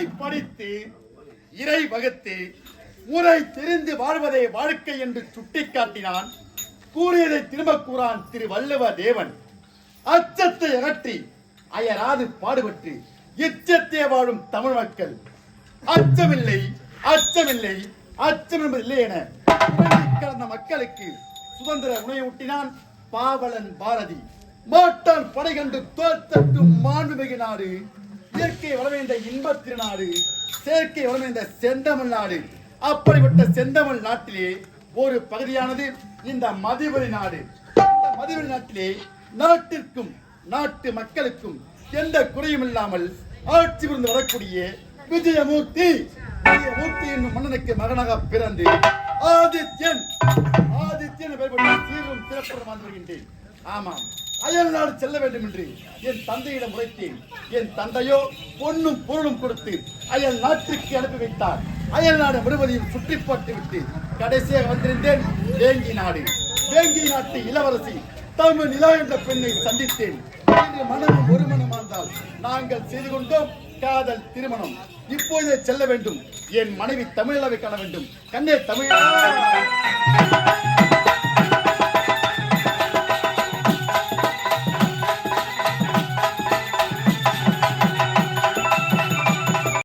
ஓதி படித்து இறை வகுத்து முறை தெரிந்து வாழ்வதே வாழ்க்கை என்று சுட்டிக்காட்டினான். கூறியதை திரும்ப கூறான் திரு வள்ளுவ தேவன். அச்சத்தை அகற்றி அயராது பாடுபட்டு எச்சத்தே வாழும் தமிழ் மக்கள் அச்சமில்லை அச்சமில்லை அச்சம் என்பதில்லை என கலந்த மக்களுக்கு சுதந்திர உணையூட்டினான் பாவலன் பாரதி. மாட்டான் படை கண்டு தோற்று மாண்புமிகு நாடு, இயற்கை வளமைந்த இன்பத் திருநாடு, செயற்கை வளமைந்த செந்தமிழ் நாடு. அப்படிப்பட்ட செந்தமிழ் நாட்டிலே ஒரு பகுதியானது இந்த மதிவெளி நாடு. இந்த மதிவெளி நாட்டிலே நாட்டிற்கும் நாட்டு மக்களுக்கும் எந்த குறையும் இல்லாமல் ஆட்சி புரிந்து வரக்கூடிய விஜயமூர்த்தி என்னும் மன்னனுக்கு மகனாக பிறந்து ஆதித்யன் சீரும் சிறப்புடன் வாழ்ந்து வருகின்றேன். ஆமாம், அயல் நாடு செல்ல வேண்டும் என்று என் தந்தையிடம் உரைத்தேன். என் தந்தையோ பொன்னும் பொருளும் கொடுத்து அயல் நாட்டிற்கு அனுப்பி வைத்தார். அயல் நாடு முழுவதையும் சுற்றி பார்த்து விட்டு கடைசியாக வந்திருந்தேன் வேங்கி நாடு. வேங்கி நாட்டு இளவரசி தமிழ் நிலா என்ற பெண்ணை சந்தித்தேன். இன்று மனமும் ஒரு மனமாந்தால் நாங்கள் செய்து கொண்டோம் காதல் திருமணம். இப்போதே செல்ல வேண்டும். என் மனைவி தமிழாவை காண வேண்டும். கண்ணே தமிழா.